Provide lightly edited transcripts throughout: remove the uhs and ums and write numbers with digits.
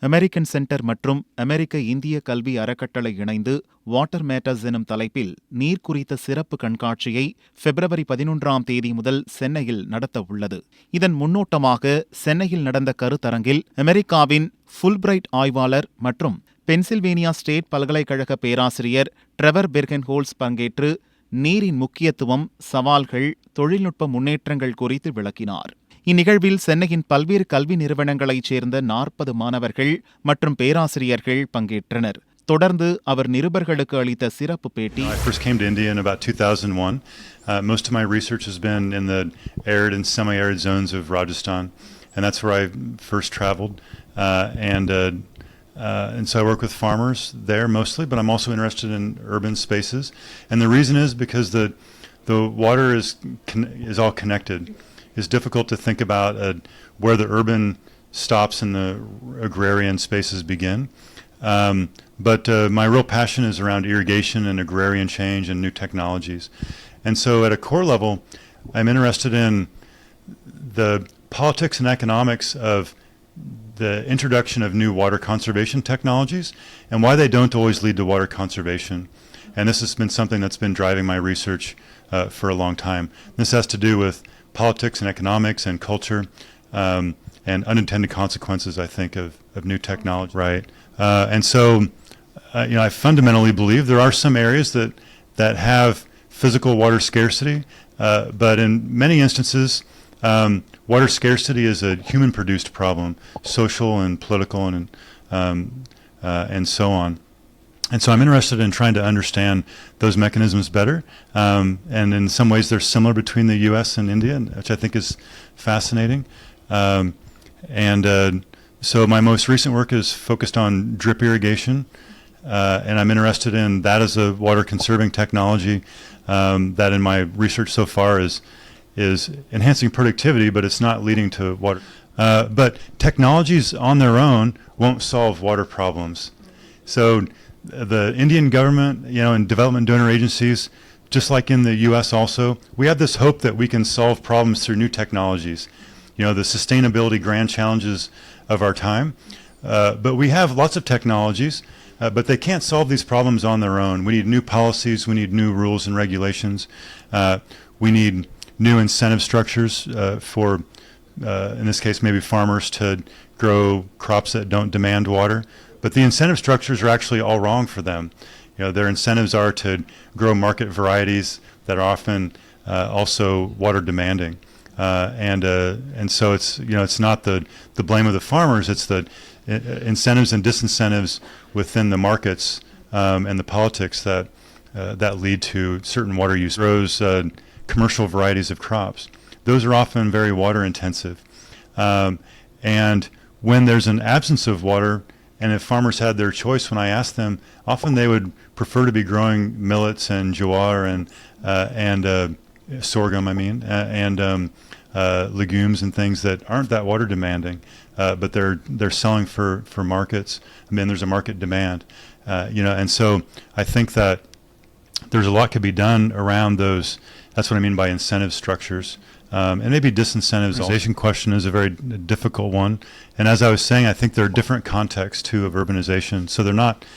American centre மற்றும் அமெரிக்க இந்திய கல்வி அறக்கட்டளை இணைந்து வாட்டர் மேட்டர்ஸ் எனும் தலைப்பில் நீர் குறித்த சிறப்பு கண்காட்சியை பிப்ரவரி 11ஆம் தேதி முதல் சென்னையில் நடத்த உள்ளது. இதன் முன்னோட்டமாக சென்னையில் நடந்த கருத்தரங்கில் அமெரிக்காவின் ஃபுல்பிரைட் ஆய்வாளர் மற்றும் பென்சில்வேனியா ஸ்டேட் பல்கலைக்கழக பேராசிரியர் ட்ரெவர் பிர்கென்ஹோல்ட்ஸ் பங்கேற்று நீரின் முக்கியத்துவம், சவால்கள், தொழில்நுட்ப முன்னேற்றங்கள் குறித்து விளக்கினார். இந்நிகழ்வில் சென்னையின் பல்வேறு கல்வி நிறுவனங்களைச் சேர்ந்த 40 மாணவர்கள் மற்றும் பேராசிரியர்கள் பங்கேற்றனர். தொடர்ந்து அவர் நிருபர்களுக்கு அளித்த சிறப்பு பேட்டி. I first came to India in about 2001. Most of my research has been in the arid and semi-arid zones of Rajasthan, and that's where I first traveled. And so I work with farmers there mostly, but I'm also interested in urban spaces. And the reason is because the water is all connected. It's difficult to think about where the urban stops and the agrarian spaces begin. But my real passion is around irrigation and agrarian change and new technologies. And so at a core level, I'm interested in the politics and economics of the introduction of new water conservation technologies and why they don't always lead to water conservation. And this has been something that's been driving my research for a long time. This has to do with politics and economics and culture and unintended consequences, I think, of new technology. Right. And so, I fundamentally believe there are some areas that have physical water scarcity, but in many instances, water scarcity is a human-produced problem, social and political and so on. And so I'm interested in trying to understand those mechanisms better. And in some ways they're similar between the U.S. and India, which I think is fascinating. So my most recent work is focused on drip irrigation. And I'm interested in that as a water conserving technology that in my research so far is enhancing productivity, but it's not leading to water. But technologies on their own won't solve water problems. So the Indian government, and development donor agencies, just like in the U.S. also, we have this hope that we can solve problems through new technologies, the sustainability grand challenges of our time. But we have lots of technologies, but they can't solve these problems on their own. We need new policies, we need new rules and regulations, we need new incentive structures for, in this case, maybe farmers to grow crops that don't demand water. But the incentive structures are actually all wrong for them. Their incentives are to grow market varieties that are often also water demanding. And so it's not the blame of the farmers, it's the incentives and disincentives within the markets and the politics that lead to certain water use. Grows commercial varieties of crops. Those are often very water intensive. And when there's an absence of water, and if farmers had their choice, when I asked them, often they would prefer to be growing millets and jowar and sorghum, and legumes and things that aren't that water demanding, but they're selling for markets. There's a market demand, and so I think that there's a lot could be done around those. That's what I mean by incentive structures. And maybe disincentives. The urbanization question is a very difficult one. And as I was saying, I think there are different contexts too of urbanization. So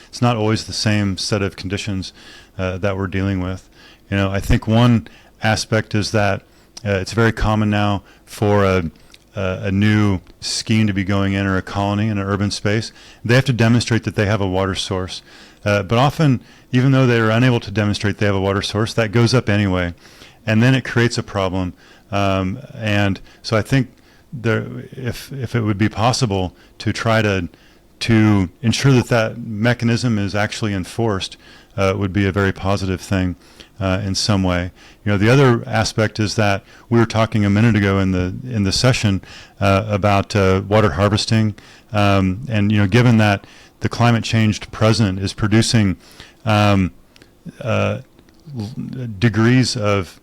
it's not always the same set of conditions that we're dealing with. I think one aspect is that it's very common now for a new scheme to be going in, or a colony in an urban space. They have to demonstrate that they have a water source. But often, even though they are unable to demonstrate they have a water source, that goes up anyway. And then it creates a problem. And so I think if it would be possible to try to ensure that mechanism is actually enforced, would be a very positive thing in some way. The other aspect is that we were talking a minute ago in the session about water harvesting, and given that the climate change present is producing degrees of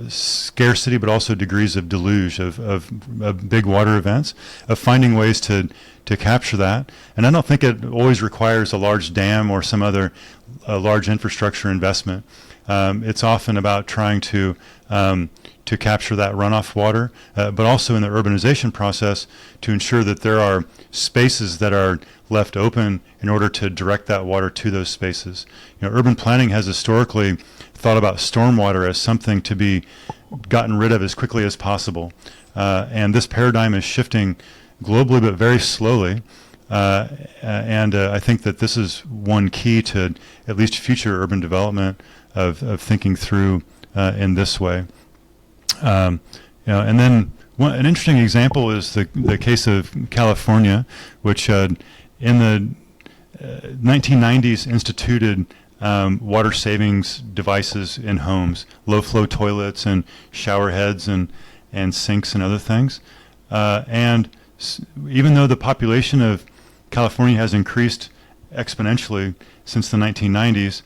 scarcity, but also degrees of deluge, of big water events, of finding ways to capture that. And I don't think it always requires a large dam or some other large infrastructure investment. It's often about trying to to capture that runoff water, but also in the urbanization process to ensure that there are spaces that are left open in order to direct that water to those spaces. Urban planning has historically thought about stormwater as something to be gotten rid of as quickly as possible. And this paradigm is shifting globally, but very slowly. And I think that this is one key to at least future urban development of thinking through in this way. And then an interesting example is the case of California, which in the 1990s instituted water savings devices in homes, low flow toilets and shower heads and sinks and other things. Even though the population of California has increased exponentially since the 1990s,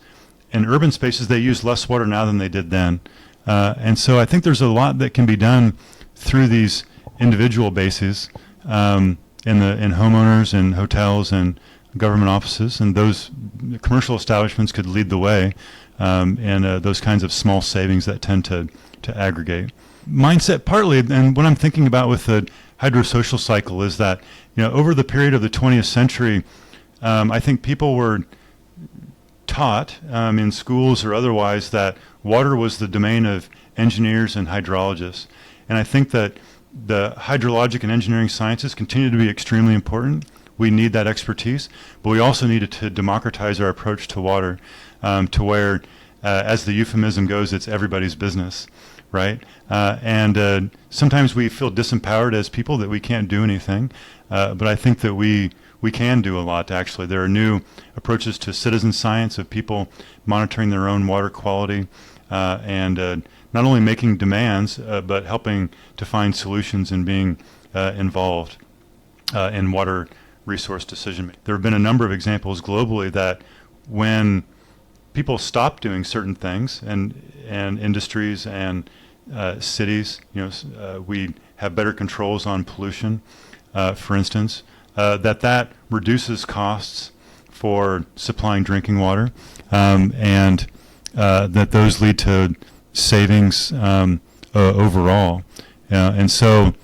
in urban spaces they use less water now than they did then. And so I think there's a lot that can be done through these individual bases in homeowners and hotels and government offices, and those commercial establishments could lead the way in those kinds of small savings that tend to aggregate. Mindset partly, and what I'm thinking about with the hydrosocial cycle is that over the period of the 20th century, I think people were taught in schools or otherwise that water was the domain of engineers and hydrologists. And I think that the hydrologic and engineering sciences continue to be extremely important. We need that expertise, but we also needed to democratize our approach to water to where, as the euphemism goes, it's everybody's business, right? And sometimes we feel disempowered as people that we can't do anything, but I think that we can do a lot, actually. There are new approaches to citizen science of people monitoring their own water quality and not only making demands, but helping to find solutions and being involved in water resource decision making. There have been a number of examples globally that when people stop doing certain things and industries and cities, we have better controls on pollution, for instance, that reduces costs for supplying drinking water, and that those lead to savings overall. And so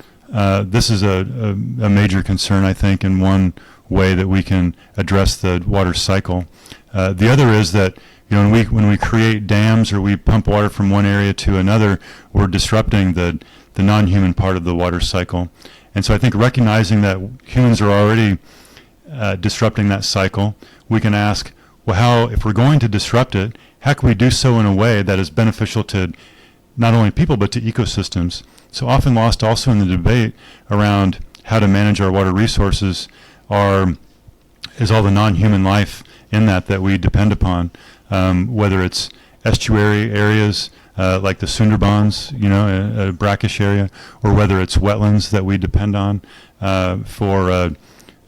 this is a major concern, I think, and one way that we can address the water cycle. The other is that when we create dams or we pump water from one area to another, we're disrupting the non-human part of the water cycle. And so I think recognizing that humans are already disrupting that cycle, we can ask, well, if we're going to disrupt it, how can we do so in a way that is beneficial to not only people but to ecosystems? So often lost also in the debate around how to manage our water resources is all the non-human life in that we depend upon, whether it's estuary areas like the Sundarbans, a brackish area, or whether it's wetlands that we depend on for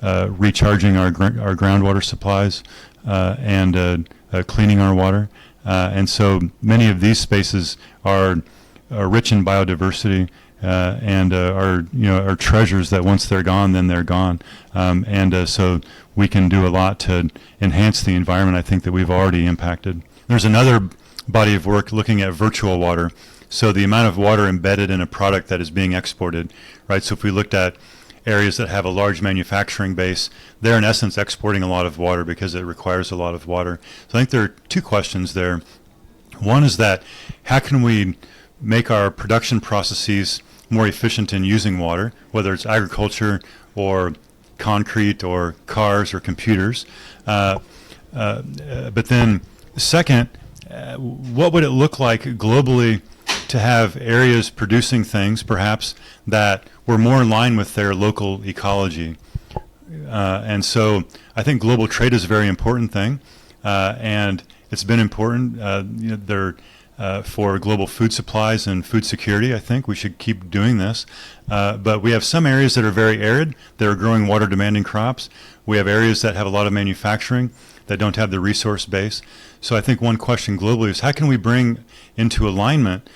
recharging our groundwater supplies and cleaning our water. And so many of these spaces are rich in biodiversity and are treasures that once they're gone, then they're gone. And so we can do a lot to enhance the environment, I think, that we've already impacted. There's another body of work looking at virtual water. So the amount of water embedded in a product that is being exported, right? So if we looked at areas that have a large manufacturing base, they're in essence exporting a lot of water because it requires a lot of water. So I think there are two questions there. One is that how can we make our production processes more efficient in using water, whether it's agriculture or concrete or cars or computers. But then second, what would it look like globally to have areas producing things perhaps that were more in line with their local ecology? And so I think global trade is a very important thing, and it's been important for global food supplies and food security. I think we should keep doing this. But we have some areas that are very arid, that are growing water demanding crops. We have areas that have a lot of manufacturing that don't have the resource base. So I think one question globally is how can we bring into alignment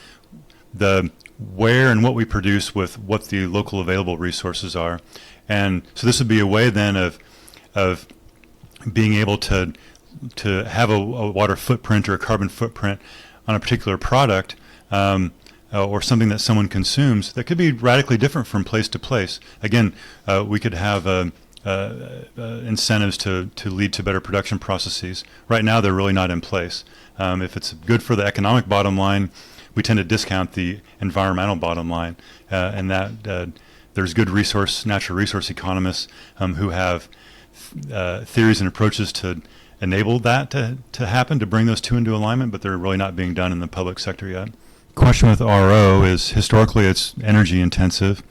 the where and what we produce with what the local available resources are. And so this would be a way then of being able to have a water footprint or a carbon footprint on a particular product or something that someone consumes that could be radically different from place to place. Again, we could have incentives to lead to better production processes. Right now, they're really not in place. If it's good for the economic bottom line, we tend to discount the environmental bottom line, and that there's good natural resource economists who have theories and approaches to enable that to happen, to bring those two into alignment, but they're really not being done in the public sector yet. Question with RO is historically it's energy intensive,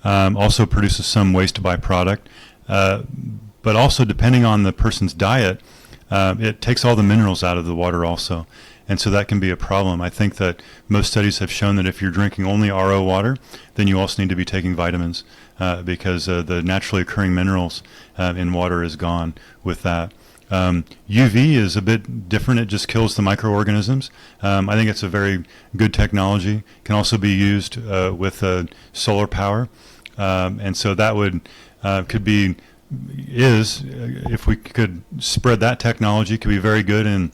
also produces some waste byproduct, but also depending on the person's diet, it takes all the minerals out of the water also. And so that can be a problem. I think that most studies have shown that if you're drinking only RO water, then you also need to be taking vitamins because the naturally occurring minerals in water is gone with that. UV is a bit different. It just kills the microorganisms. I think it's a very good technology. Can also be used with solar power. And so that if we could spread that technology, could be very good in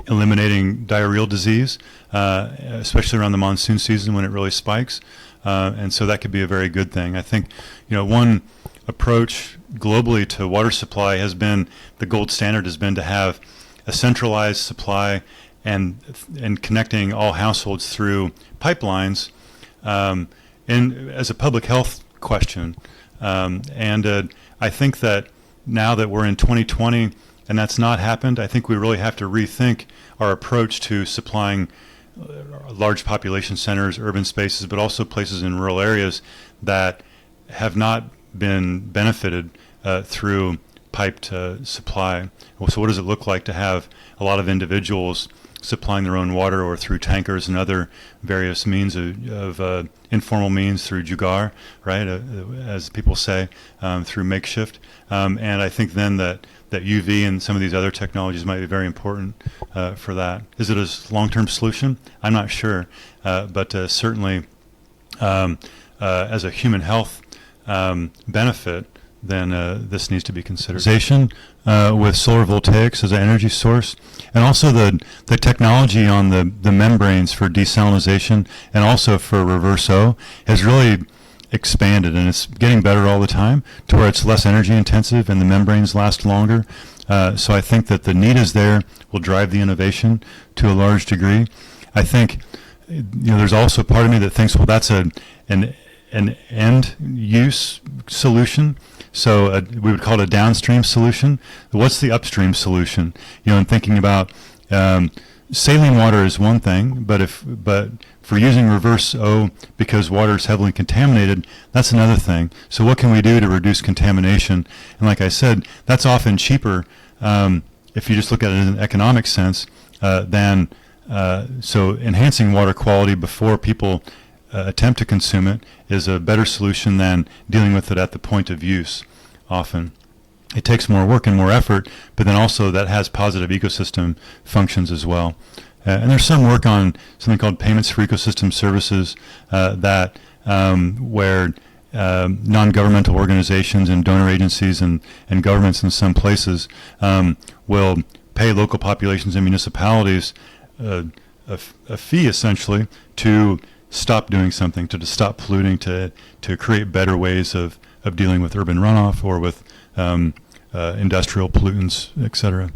eliminating diarrheal disease, especially around the monsoon season when it really spikes. And so that could be a very good thing. I think, one approach globally to water supply has been, the gold standard has been to have a centralized supply and connecting all households through pipelines as a public health question. I think that now that we're in 2020 and that's not happened, I think we really have to rethink our approach to supplying large population centers, urban spaces, but also places in rural areas that have not been benefited through piped supply. So what does it look like to have a lot of individuals supplying their own water, or through tankers and other various means of informal means, through jugaar, right, as people say, through makeshift. And I think then that UV and some of these other technologies might be very important for that. Is it a long-term solution? I'm not sure, but certainly as a human health benefit, then this needs to be considered. With solar voltaics as an energy source, and also the technology on the membranes for desalination and also for reverse O has really expanded, and it's getting better all the time to where it's less energy intensive and the membranes last longer. So I think that the need is there, will drive the innovation to a large degree. I think there's also part of me that thinks, well, that's an end use solution. So we would call it a downstream solution. What's the upstream solution? And thinking about saline water is one thing, but for using reverse O because water is heavily contaminated, that's another thing. So what can we do to reduce contamination? And like I said, that's often cheaper if you just look at it in an economic sense than so enhancing water quality before people attempt to consume it is a better solution than dealing with it at the point of use. Often it takes more work and more effort, but then also that has positive ecosystem functions as well. And there's some work on something called payments for ecosystem services where non-governmental organizations and donor agencies and governments in some places will pay local populations and municipalities a fee essentially to stop doing something, to stop polluting, to create better ways of dealing with urban runoff or with industrial pollutants, et cetera.